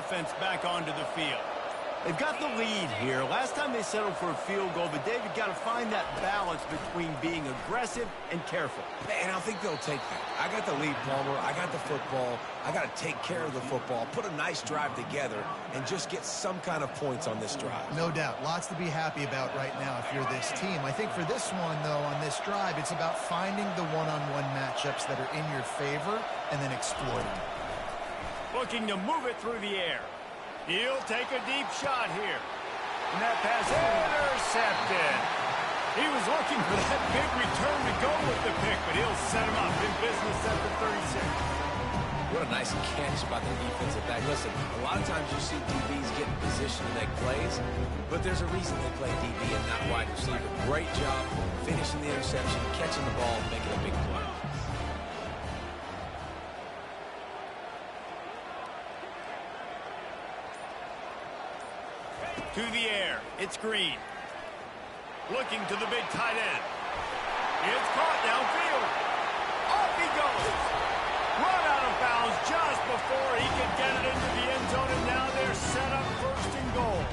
offense back onto the field. They've got the lead here. Last time they settled for a field goal, but David got to find that balance between being aggressive and careful. And I think they'll take that. I got the lead, Palmer. I got the football. I got to take care of the football, put a nice drive together, and just get some kind of points on this drive. No doubt. Lots to be happy about right now if you're this team. I think for this one, though, on this drive, it's about finding the one-on-one matchups that are in your favor and then exploiting them. Looking to move it through the air. He'll take a deep shot here. And that pass intercepted. He was looking for that big return to go with the pick, but he'll set him up in business at the 36. What a nice catch by the defensive back. Listen, a lot of times you see DBs get in position to make plays, but there's a reason they play DB and not wide receiver. Great job finishing the interception, catching the ball, making a big play. To the air, it's Green. Looking to the big tight end. It's caught downfield. Off he goes. Run out of bounds just before he can get it into the end zone, and now they're set up first and goal.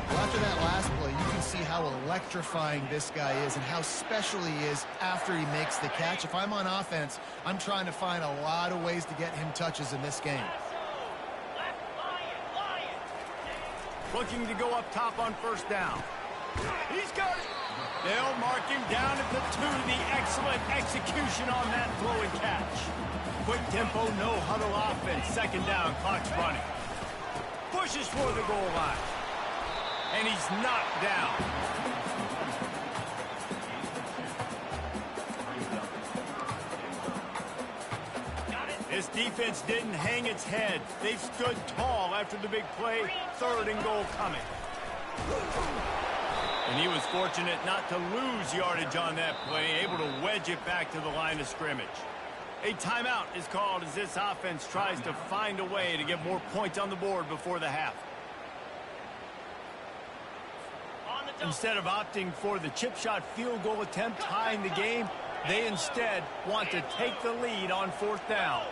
Well, after that last play, you can see how electrifying this guy is and how special he is after he makes the catch. If I'm on offense, I'm trying to find a lot of ways to get him touches in this game. Looking to go up top on first down. He's got it. They'll mark him down at the 2. The excellent execution on that throw and catch. Quick tempo, no huddle offense. Second down, clock's running. Pushes for the goal line. And he's knocked down. This defense didn't hang its head. They've stood tall after the big play. Third and goal coming. And he was fortunate not to lose yardage on that play, able to wedge it back to the line of scrimmage. A timeout is called as this offense tries to find a way to get more points on the board before the half. Instead of opting for the chip shot field goal attempt tying the game, they instead want to take the lead on fourth down.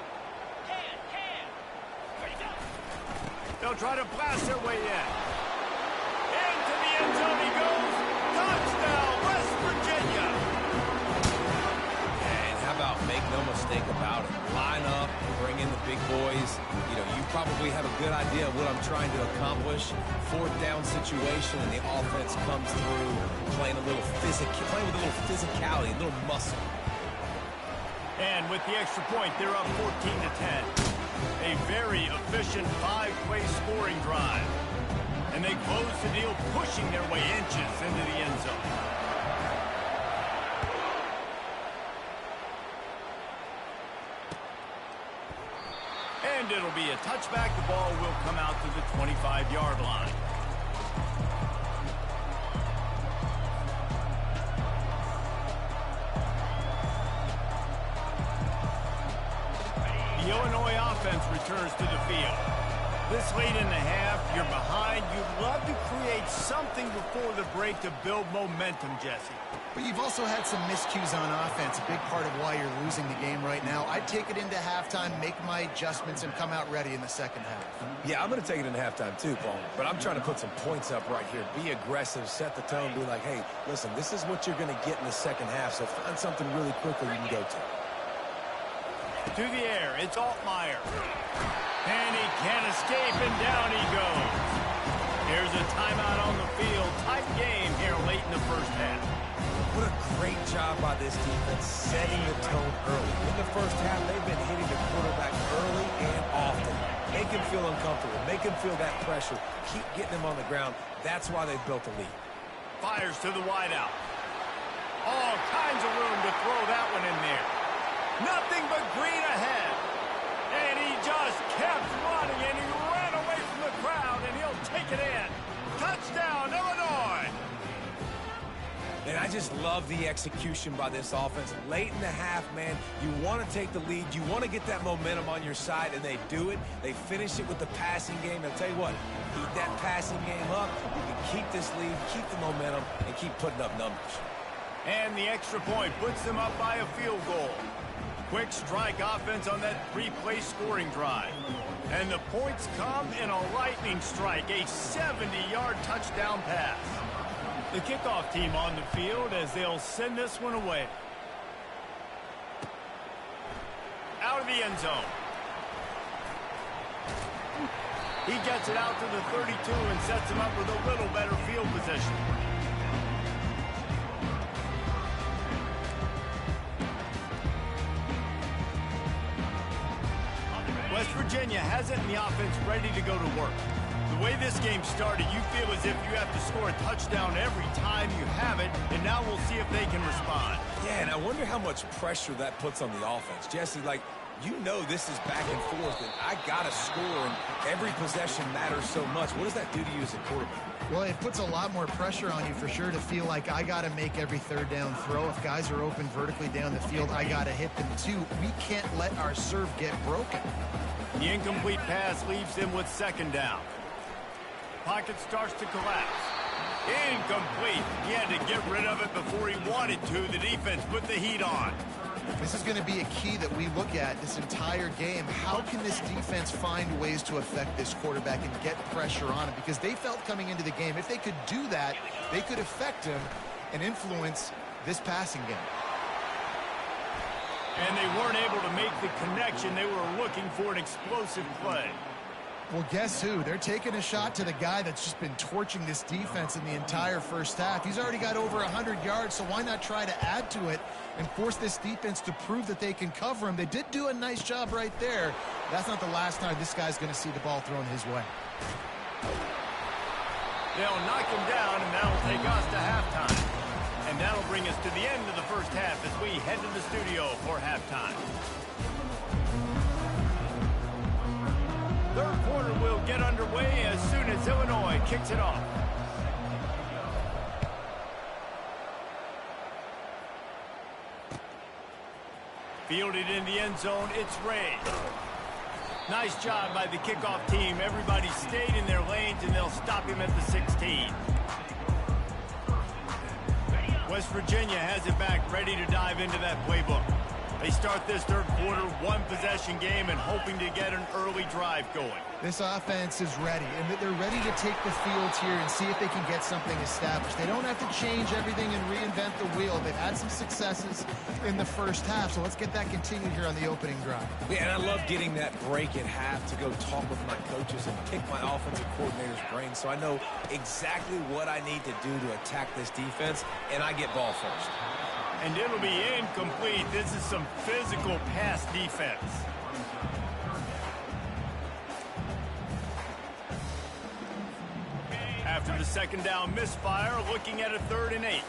They'll try to blast their way in. Into the end zone he goes. Touchdown, West Virginia. And how about make no mistake about it? Line up, bring in the big boys. You know, you probably have a good idea of what I'm trying to accomplish. Fourth down situation, and the offense comes through playing with a little physicality, a little muscle. And with the extra point, they're up 14-10. A very efficient 5-play scoring drive. And they close the deal, pushing their way inches into the end zone. And it'll be a touchback. The ball will come out to the 25-yard line. The Illinois offense returns to the field. This late in the half, you're behind. You'd love to create something before the break to build momentum, Jesse. But you've also had some miscues on offense, a big part of why you're losing the game right now. I'd take it into halftime, make my adjustments, and come out ready in the second half. Yeah, I'm going to take it into halftime too, Paul. But I'm trying to put some points up right here. Be aggressive, set the tone, be like, hey, listen, this is what you're going to get in the second half, so find something really quickly you can go to. To the air, it's Altmaier. And he can't escape, and down he goes. Here's a timeout on the field. Tight game here late in the first half. What a great job by this defense setting the tone early. In the first half, they've been hitting the quarterback early and often. Make him feel uncomfortable. Make him feel that pressure. Keep getting him on the ground. That's why they've built a lead. Fires to the wideout. All kinds of room to throw that one in there. Nothing but green ahead. And he just kept running, and he ran away from the crowd, and he'll take it in. Touchdown, Illinois. And I just love the execution by this offense. Late in the half, man, you want to take the lead. You want to get that momentum on your side, and they do it. They finish it with the passing game. I'll tell you what, keep that passing game up. You can keep this lead, keep the momentum, and keep putting up numbers. And the extra point puts them up by a field goal. quick strike offense on that three-play scoring drive. And the points come in a lightning strike, a 70-yard touchdown pass. The kickoff team on the field as they'll send this one away. Out of the end zone. He gets it out to the 32 and sets him up with a little better field position. West Virginia has it in the offense ready to go to work. The way this game started, you feel as if you have to score a touchdown every time you have it, and now we'll see if they can respond. Yeah, and I wonder how much pressure that puts on the offense. Jesse, like, you know this is back and forth, and I got to score, and every possession matters so much. What does that do to you as a quarterback? Well, it puts a lot more pressure on you for sure to feel like I got to make every third down throw. If guys are open vertically down the field, I got to hit them too. We can't let our serve get broken. The incomplete pass leaves them with second down. Pocket starts to collapse. Incomplete. He had to get rid of it before he wanted to. The defense put the heat on. This is going to be a key that we look at this entire game. How can this defense find ways to affect this quarterback and get pressure on him? Because they felt coming into the game, if they could do that, they could affect him and influence this passing game. And they weren't able to make the connection. They were looking for an explosive play. Well, guess who? They're taking a shot to the guy that's just been torching this defense in the entire first half. He's already got over 100 yards, so why not try to add to it and force this defense to prove that they can cover him? They did do a nice job right there. That's not the last time this guy's going to see the ball thrown his way. They'll knock him down, and that'll take us to halftime. And that'll bring us to the end of the first half as we head to the studio for halftime. Third quarter will get underway as soon as Illinois kicks it off. Fielded in the end zone, it's Ray. Nice job by the kickoff team. Everybody stayed in their lanes, and they'll stop him at the 16. West Virginia has it back, ready to dive into that playbook. They start this third quarter, one-possession game, and hoping to get an early drive going. This offense is ready, and they're ready to take the field here and see if they can get something established. They don't have to change everything and reinvent the wheel. They've had some successes in the first half, so let's get that continued here on the opening drive. Yeah, and I love getting that break at half to go talk with my coaches and pick my offensive coordinator's brain so I know exactly what I need to do to attack this defense, and I get ball first. And it'll be incomplete. This is some physical pass defense. After the second down misfire, looking at a 3rd and 8.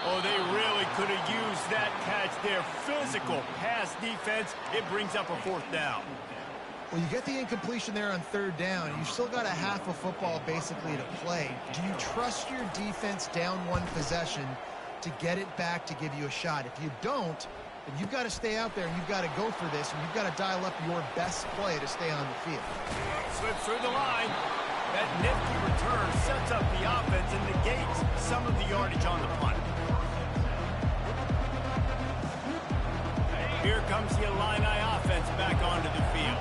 Oh, they really could have used that catch there. Physical pass defense. It brings up a 4th down. Well, you get the incompletion there on 3rd down. You've still got a half a football basically to play. Do you trust your defense down one possession to get it back to give you a shot? If you don't, then you've got to stay out there and you've got to go for this, and you've got to dial up your best play to stay on the field. Slips through the line. That nifty return sets up the offense and negates some of the yardage on the punt. Here comes the Illini offense back onto the field.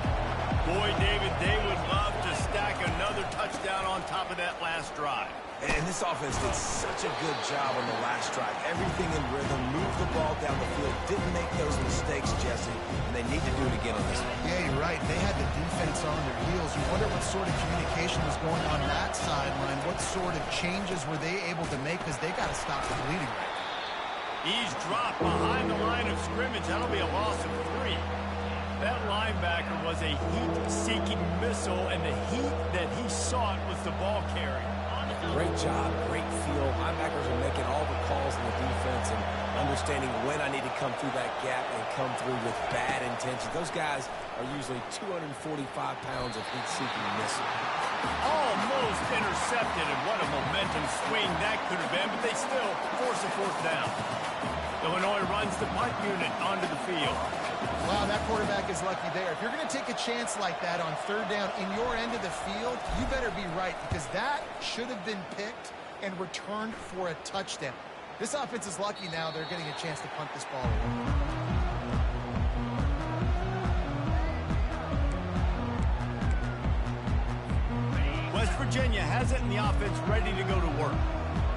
Boy, David, they would love to stack another touchdown on top of that last drive. And this offense did such a good job on the last drive. Everything in rhythm, moved the ball down the field, didn't make those mistakes, Jesse, and they need to do it again on this one. Yeah, you're right. They had the defense on their heels. You wonder what sort of communication was going on that sideline. What sort of changes were they able to make, because they got to stop the bleeding right now. He's dropped behind the line of scrimmage. That'll be a loss of 3. That linebacker was a heat-seeking missile, and the heat that he sought was the ball carrier. Great job, great feel. Linebackers are making all the calls in the defense and understanding when I need to come through that gap and come through with bad intention. Those guys are usually 245 pounds of heat-seeking missile. Almost intercepted, and what a momentum swing that could have been, but they still force a 4th down. Illinois runs the punt unit onto the field. Wow, that quarterback is lucky there. If you're going to take a chance like that on third down in your end of the field, you better be right, because that should have been picked and returned for a touchdown. This offense is lucky now they're getting a chance to punt this ball away. West Virginia has it in the offense ready to go to work.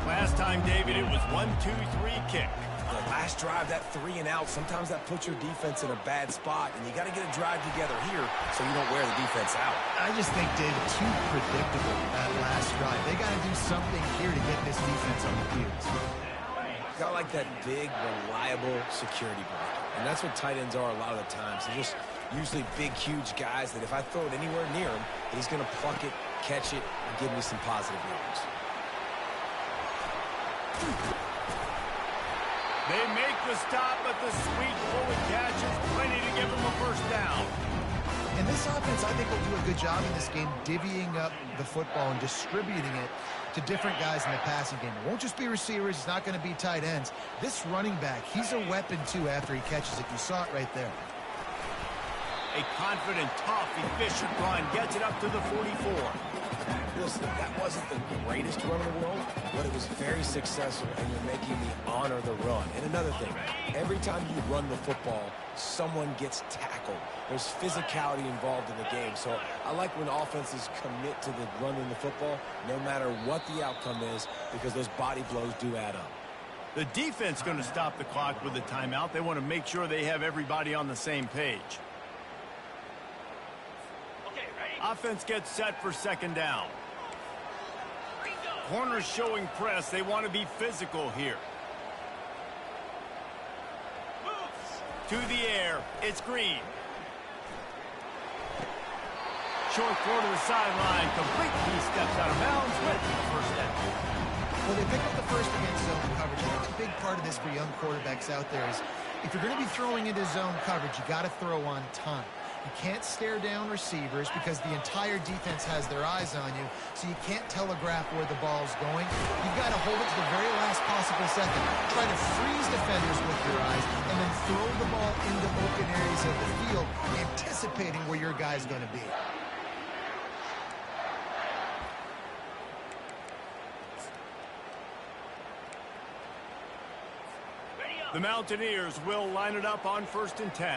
Last time, David, it was 1-2-3 kick. The last drive, that 3 and out, sometimes that puts your defense in a bad spot, and you got to get a drive together here so you don't wear the defense out. I just think, David, too predictable that last drive. They got to do something here to get this defense on the field. Got like that big, reliable security blanket, and that's what tight ends are a lot of the times. They're just usually big, huge guys that if I throw it anywhere near him, he's going to pluck it, catch it, and give me some positive yards. They make the stop, but the sweet forward catch is plenty to give them a first down. And this offense, I think, will do a good job in this game divvying up the football and distributing it to different guys in the passing game. It won't just be receivers. It's not going to be tight ends. This running back, he's a weapon, too, after he catches it. You saw it right there. A confident, tough, efficient run gets it up to the 44. Listen, that wasn't the greatest run in the world, but it was very successful, and you're making me honor the run. And another thing, every time you run the football, someone gets tackled. There's physicality involved in the game, so I like when offenses commit to the running the football, no matter what the outcome is, because those body blows do add up. The defense going to stop the clock with a timeout. They want to make sure they have everybody on the same page. Offense gets set for second down. Corners showing press. They want to be physical here. To the air. It's Green. Short throw to the sideline. Complete. He steps out of bounds with the first down. Well, they pick up the first against zone coverage. I think a big part of this for young quarterbacks out there is if you're going to be throwing into zone coverage, you got to throw on time. You can't stare down receivers because the entire defense has their eyes on you, so you can't telegraph where the ball's going. You've got to hold it to the very last possible second. Try to freeze defenders with your eyes and then throw the ball into open areas of the field, anticipating where your guy's going to be. The Mountaineers will line it up on 1st and 10.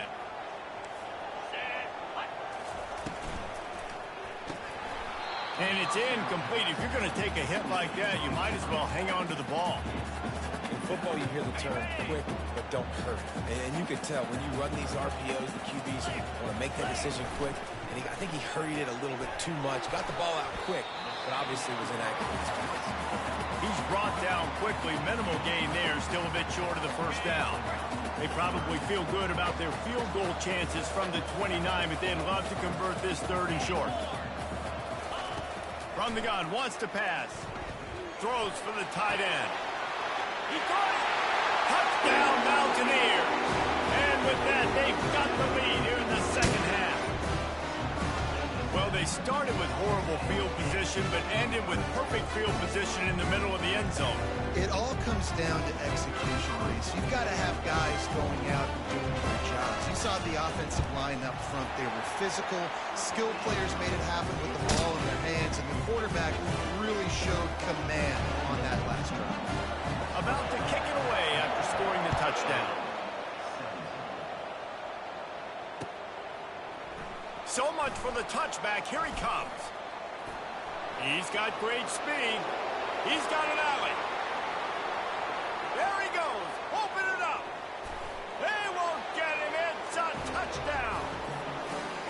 And it's incomplete. If you're going to take a hit like that, you might as well hang on to the ball. In football, you hear the term quick, but don't hurt. And you can tell when you run these RPOs, the QBs want to make that decision quick. And I think he hurried it a little bit too much. Got the ball out quick, but obviously was inaccurate. He's brought down quickly. Minimal gain there. Still a bit short of the first down. They probably feel good about their field goal chances from the 29, but they'd love to convert this 3rd and short. From the gun, wants to pass. Throws for the tight end. He caught it. Touchdown, Mountaineers. And with that, they've got the lead here in the second half. Well, they started with horrible field position, but ended with perfect field position in the middle of the end zone. It all comes down to execution, Reese. You've got to have guys going out and doing their jobs. You saw the offensive line up front. They were physical. Skilled players made it happen with the ball in their hands, and the quarterback really showed command on that last drive. About to kick it away after scoring the touchdown. So much for the touchback. Here he comes. He's got great speed. He's got an alley. There he goes. Open it up. They won't get him. It's a touchdown.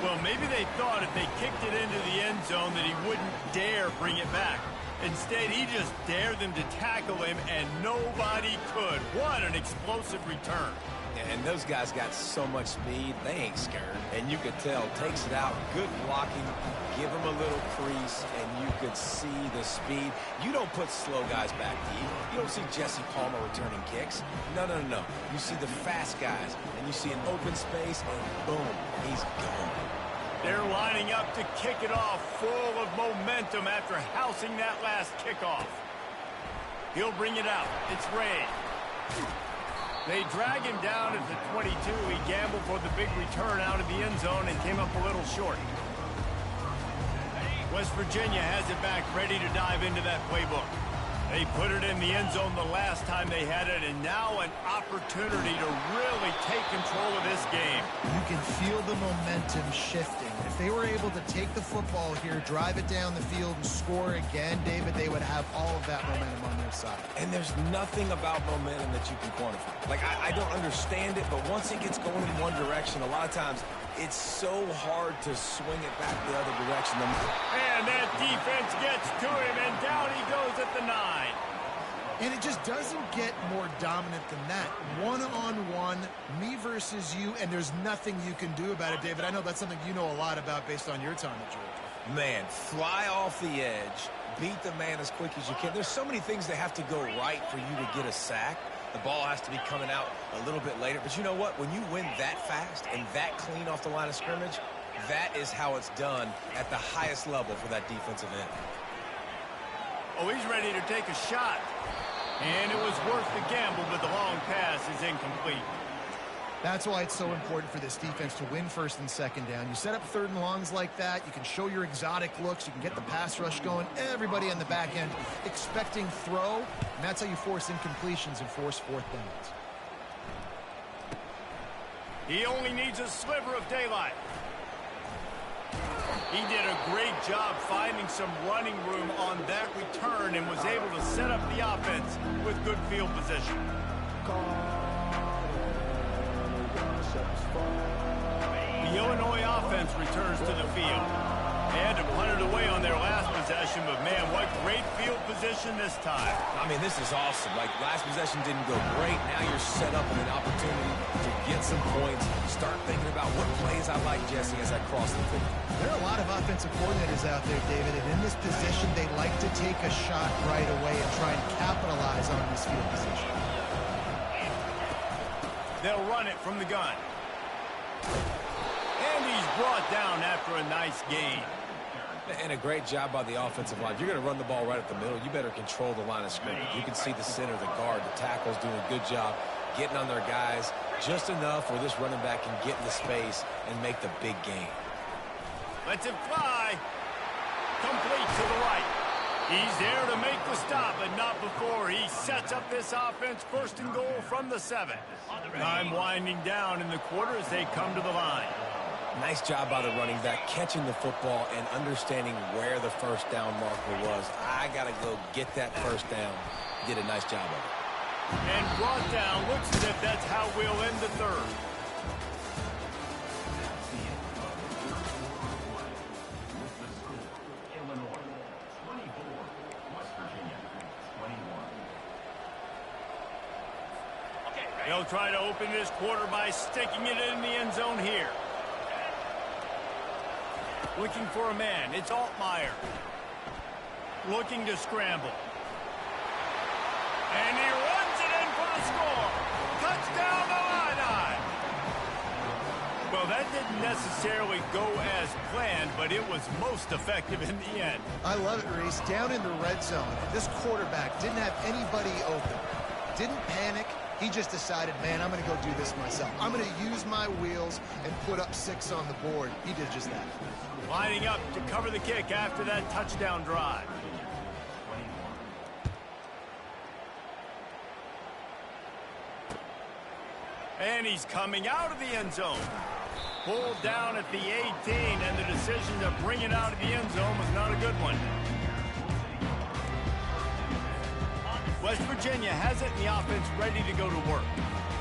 Well, maybe they thought if they kicked it into the end zone that he wouldn't dare bring it back. Instead, he just dared them to tackle him, and nobody could. What an explosive return. And those guys got so much speed, they ain't scared. And you could tell, takes it out, good blocking, give him a little crease, and you could see the speed. You don't put slow guys back deep. You don't see Jesse Palmer returning kicks. No, no, no. You see the fast guys, and you see an open space, and boom, he's gone. They're lining up to kick it off, full of momentum after housing that last kickoff. He'll bring it out. It's Ray. They drag him down at the 22. He gambled for the big return out of the end zone and came up a little short. West Virginia has it back, ready to dive into that playbook. They put it in the end zone the last time they had it, and now an opportunity to really take control of this game. You can feel the momentum shifting. If they were able to take the football here, drive it down the field, and score again, David, they would have all of that momentum on their side. And there's nothing about momentum that you can quantify. Like, I don't understand it, but once it gets going in one direction, a lot of times it's so hard to swing it back the other direction. And that defense gets to him, and down he goes at the 9. And it just doesn't get more dominant than that. One-on-one, me versus you, and there's nothing you can do about it, David. I know that's something you know a lot about based on your time at Georgia. Man, fly off the edge, beat the man as quick as you can. There's so many things that have to go right for you to get a sack. The ball has to be coming out a little bit later. But you know what? When you win that fast and that clean off the line of scrimmage, that is how it's done at the highest level for that defensive end. Oh, he's ready to take a shot. And it was worth the gamble, but the long pass is incomplete. That's why it's so important for this defense to win first and second down. You set up third and longs like that. You can show your exotic looks. You can get the pass rush going. Everybody on the back end expecting throw. And that's how you force incompletions and force fourth downs. He only needs a sliver of daylight. He did a great job finding some running room on that return and was able to set up the offense with good field position. The Illinois offense returns to the field. They had to punt it away on their last possession, but man, what great field position this time. I mean, this is awesome. Like, last possession didn't go great. Now you're set up with an opportunity to get some points. Start thinking about what plays I like, Jesse, as I cross the field. There are a lot of offensive coordinators out there, David, and in this position, they like to take a shot right away and try and capitalize on this field position. They'll run it from the gun. And he's brought down after a nice gain. And a great job by the offensive line. If you're going to run the ball right at the middle, you better control the line of scrimmage. You can see the center, the guard, the tackles doing a good job getting on their guys just enough where this running back can get in the space and make the big gain. Lets it fly. Complete to the right. He's there to make the stop, but not before he sets up this offense first and goal from the 7. Time winding down in the quarter as they come to the line. Nice job by the running back, catching the football and understanding where the first down marker was. I got to go get that first down. Did a nice job of it. And brought down. Looks as if that's how we'll end the third. They'll try to open this quarter by sticking it in the end zone here. Looking for a man. It's Altmaier. Looking to scramble. And he runs it in for the score. Touchdown, Illini. Well, that didn't necessarily go as planned, but it was most effective in the end. I love it, Reese. Down in the red zone, this quarterback didn't have anybody open. Didn't panic. He just decided, man, I'm going to go do this myself. I'm going to use my wheels and put up 6 on the board. He did just that. Lining up to cover the kick after that touchdown drive. And he's coming out of the end zone. Pulled down at the 18, and the decision to bring it out of the end zone was not a good one. West Virginia has it in the offense ready to go to work.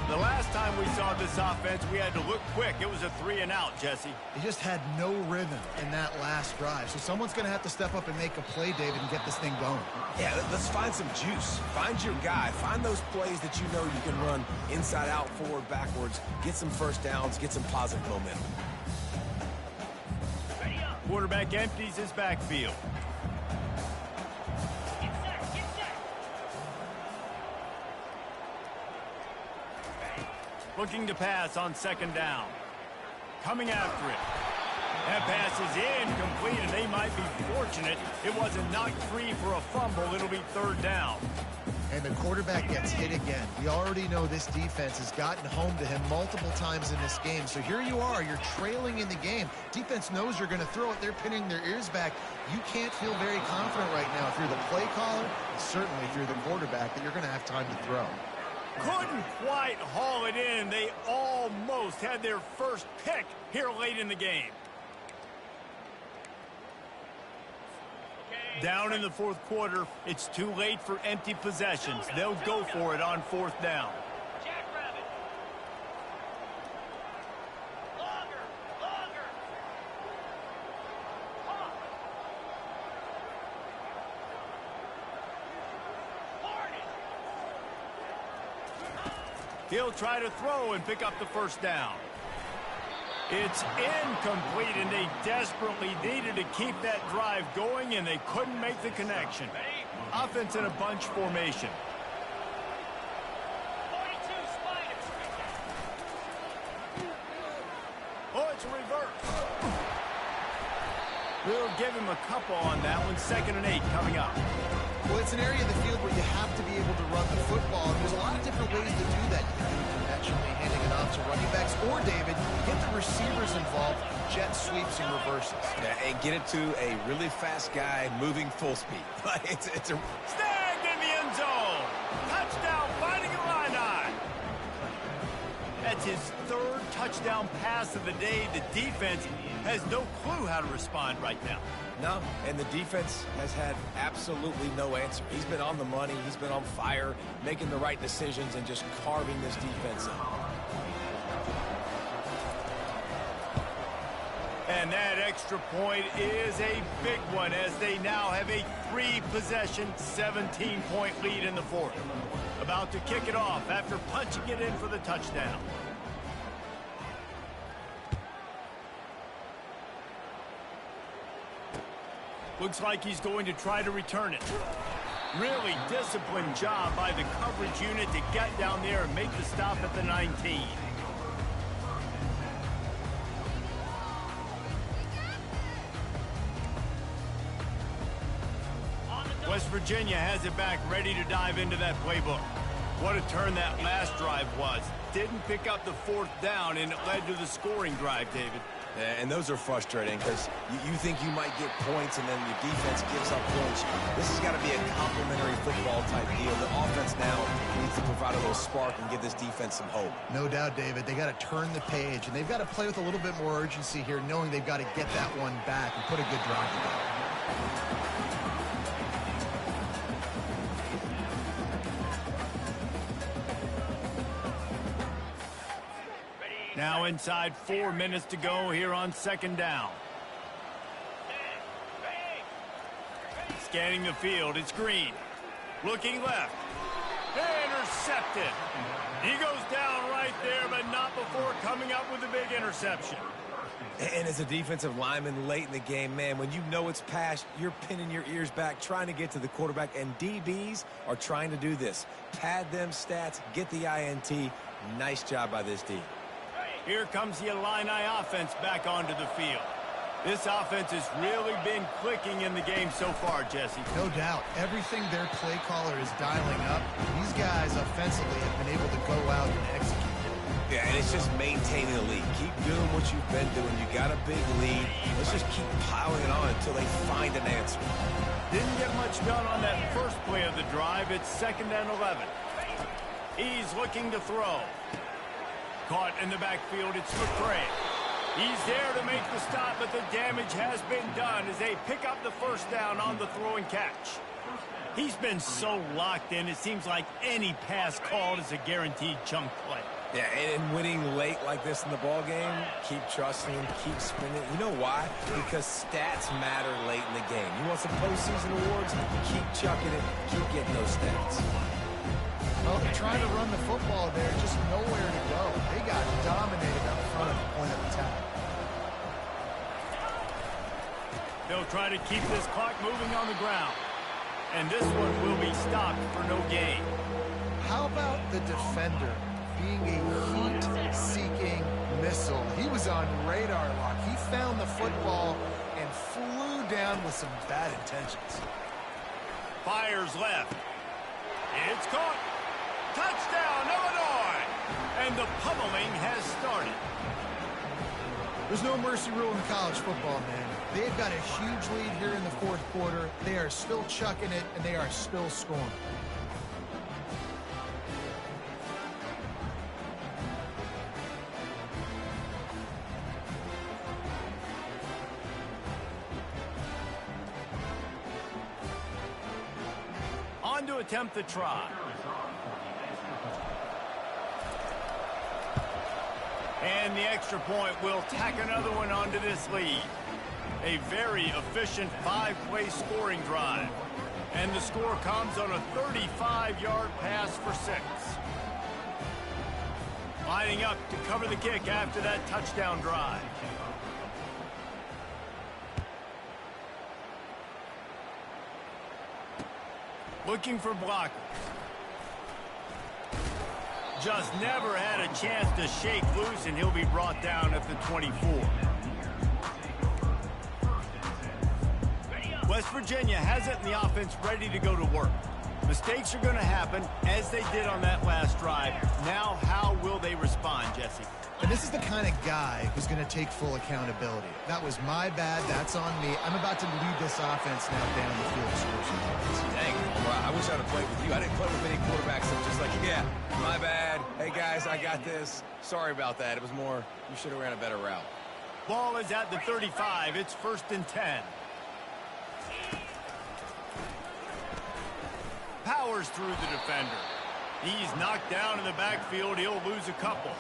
The last time we saw this offense, we had to look quick. It was a 3-and-out, Jesse. They just had no rhythm in that last drive. So someone's going to have to step up and make a play, David, and get this thing going. Yeah, let's find some juice. Find your guy. Find those plays that you know you can run inside out, forward, backwards. Get some first downs. Get some positive momentum. Quarterback empties his backfield. Looking to pass on 2nd down. Coming after it. That pass is incomplete, and they might be fortunate it wasn't knocked free for a fumble. It'll be 3rd down. And the quarterback gets hit again. We already know this defense has gotten home to him multiple times in this game. So here you are, you're trailing in the game. Defense knows you're going to throw it. They're pinning their ears back. You can't feel very confident right now if you're the play caller, certainly if you're the quarterback, that you're going to have time to throw. Couldn't quite haul it in. They almost had their first pick here late in the game. Down in the fourth quarter, it's too late for empty possessions. They'll go for it on fourth down. He'll try to throw and pick up the first down. It's incomplete, and they desperately needed to keep that drive going, and they couldn't make the connection. Offense in a bunch formation. Oh, it's a reverse. We'll give him a couple on that one. 2nd and 8 coming up. Well, it's an area of the field where you have to be able to run the football. And there's a lot of different ways to do that. You can do it conventionally, handing it off to running backs, or, David, get the receivers involved, jet sweeps and reverses. Yeah, and get it to a really fast guy moving full speed. it's a... Snagged in the end zone. Touchdown, finding Illini. That's his 3rd touchdown pass of the day. The defense has no clue how to respond right now. No, and the defense has had absolutely no answer. He's been on the money. He's been on fire, making the right decisions and just carving this defense in. And that extra point is a big one as they now have a 3-possession, 17-point lead in the fourth. About to kick it off after punching it in for the touchdown. Looks like he's going to try to return it. Really disciplined job by the coverage unit to get down there and make the stop at the 19. West Virginia has it back, ready to dive into that playbook. What a turn that last drive was. Didn't pick up the 4th down, and it led to the scoring drive, David. And those are frustrating because you think you might get points and then your defense gives up points. This has got to be a complementary football type deal. The offense now needs to provide a little spark and give this defense some hope. No doubt, David. They got to turn the page, and they've got to play with a little bit more urgency here, knowing they've got to get that one back and put a good drive together. Now inside 4 minutes to go here on 2nd down. Scanning the field, it's Green. Looking left. Intercepted. He goes down right there, but not before coming up with a big interception. And as a defensive lineman late in the game, man, when you know it's past, you're pinning your ears back, trying to get to the quarterback, and DBs are trying to do this. Pad them stats, get the INT. Nice job by this D. Here comes the Illini offense back onto the field. This offense has really been clicking in the game so far, Jesse. No doubt. Everything their play caller is dialing up, these guys offensively have been able to go out and execute. Yeah, and it's just maintaining the lead. Keep doing what you've been doing. You got a big lead. Let's just keep piling it on until they find an answer. Didn't get much done on that first play of the drive. It's 2nd and 11. He's looking to throw. Caught in the backfield, it's McCray. He's there to make the stop, but the damage has been done as they pick up the first down on the throw and catch. He's been so locked in, it seems like any pass called is a guaranteed chunk play. Yeah, and winning late like this in the ball game, keep trusting him, keep sprinting. You know why? Because stats matter late in the game. You want some postseason awards? Keep chucking it, keep getting those stats. Well, they're trying to run the football there, just nowhere to go. They got dominated up front at the point of attack. They'll try to keep this clock moving on the ground. And this one will be stopped for no gain. How about the defender being a heat-seeking missile? He was on radar lock. He found the football and flew down with some bad intentions. Fires left. It's caught. Touchdown, Illinois. And the pummeling has started. There's no mercy rule in college football, man. They've got a huge lead here in the fourth quarter. They are still chucking it, and they are still scoring. On to attempt the try. And the extra point will tack another one onto this lead. A very efficient five-play scoring drive. And the score comes on a 35-yard pass for 6. Lining up to cover the kick after that touchdown drive. Looking for blockers. Just never had a chance to shake loose, and he'll be brought down at the 24. West Virginia has it in the offense ready to go to work. Mistakes are going to happen, as they did on that last drive. Now, how will they respond, Jesse? And this is the kind of guy who's going to take full accountability. That was my bad. That's on me. I'm about to lead this offense now down the field to score some points. Dang, I wish I'd have played with you. I didn't play with many quarterbacks that just like, yeah, my bad. Hey, guys, I got this. Sorry about that. It was more, you should have ran a better route. Ball is at the 35. It's 1st and 10. Powers through the defender. He's knocked down in the backfield. He'll lose a couple.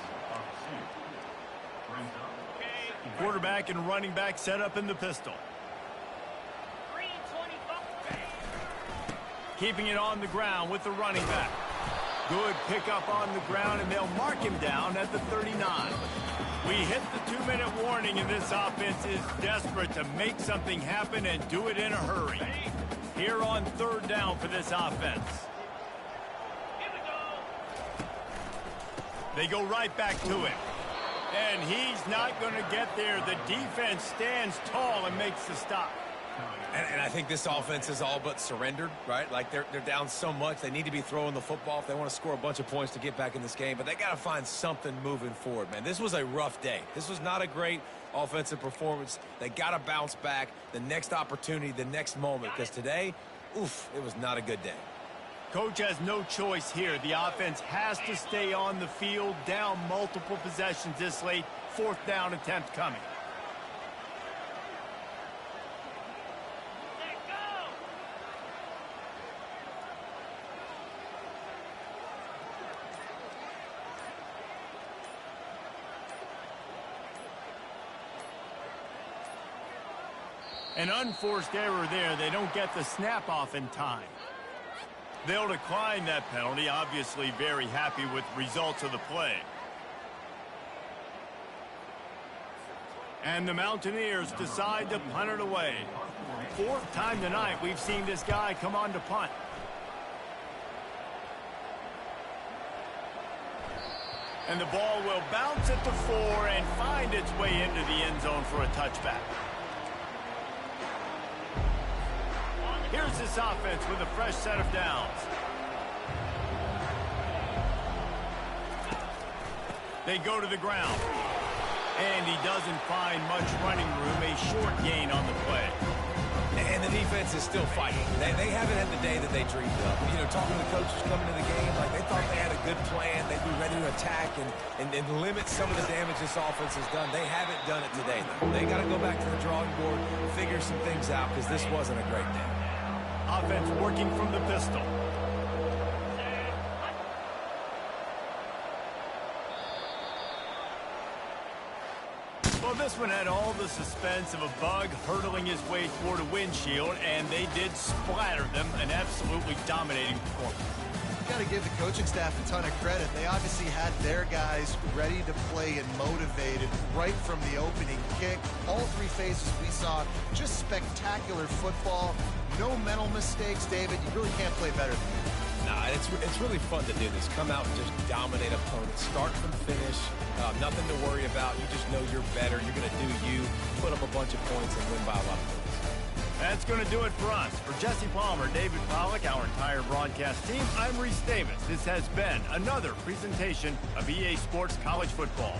Quarterback and running back set up in the pistol. Keeping it on the ground with the running back. Good pickup on the ground, and they'll mark him down at the 39. We hit the 2-minute warning, and this offense is desperate to make something happen and do it in a hurry. Here on 3rd down for this offense. They go right back to it. And he's not going to get there. The defense stands tall and makes the stop. And I think this offense is all but surrendered, right? Like, they're down so much. They need to be throwing the football if they want to score a bunch of points to get back in this game. But they got to find something moving forward, man. This was a rough day. This was not a great offensive performance. They got to bounce back the next opportunity, the next moment. Because today, oof, it was not a good day. Coach has no choice here. The offense has to stay on the field, down multiple possessions this late. 4th down attempt coming. An unforced error there. They don't get the snap off in time. They'll decline that penalty, obviously very happy with results of the play. And the Mountaineers decide to punt it away. 4th time tonight we've seen this guy come on to punt. And the ball will bounce at the 4 and find its way into the end zone for a touchback. Here's this offense with a fresh set of downs. They go to the ground. And he doesn't find much running room, a short gain on the play. And the defense is still fighting. They haven't had the day that they dreamed of. You know, talking to the coaches coming to the game, like they thought they had a good plan. They'd be ready to attack and limit some of the damage this offense has done. They haven't done it today, though. They got to go back to the drawing board, figure some things out, because this wasn't a great day. Offense working from the pistol. Well, this one had all the suspense of a bug hurtling his way toward a windshield, and they did splatter them, an absolutely dominating performance. Got to give the coaching staff a ton of credit. They obviously had their guys ready to play and motivated right from the opening kick. All 3 phases we saw, just spectacular football. No mental mistakes, David. You really can't play better than that. Nah, it's really fun to do this. Come out and just dominate opponents. Start from finish. Nothing to worry about. You just know you're better. You're going to do you. Put up a bunch of points and win by a lot of points. That's going to do it for us. For Jesse Palmer, David Pollack, our entire broadcast team, I'm Reese Davis. This has been another presentation of EA Sports College Football.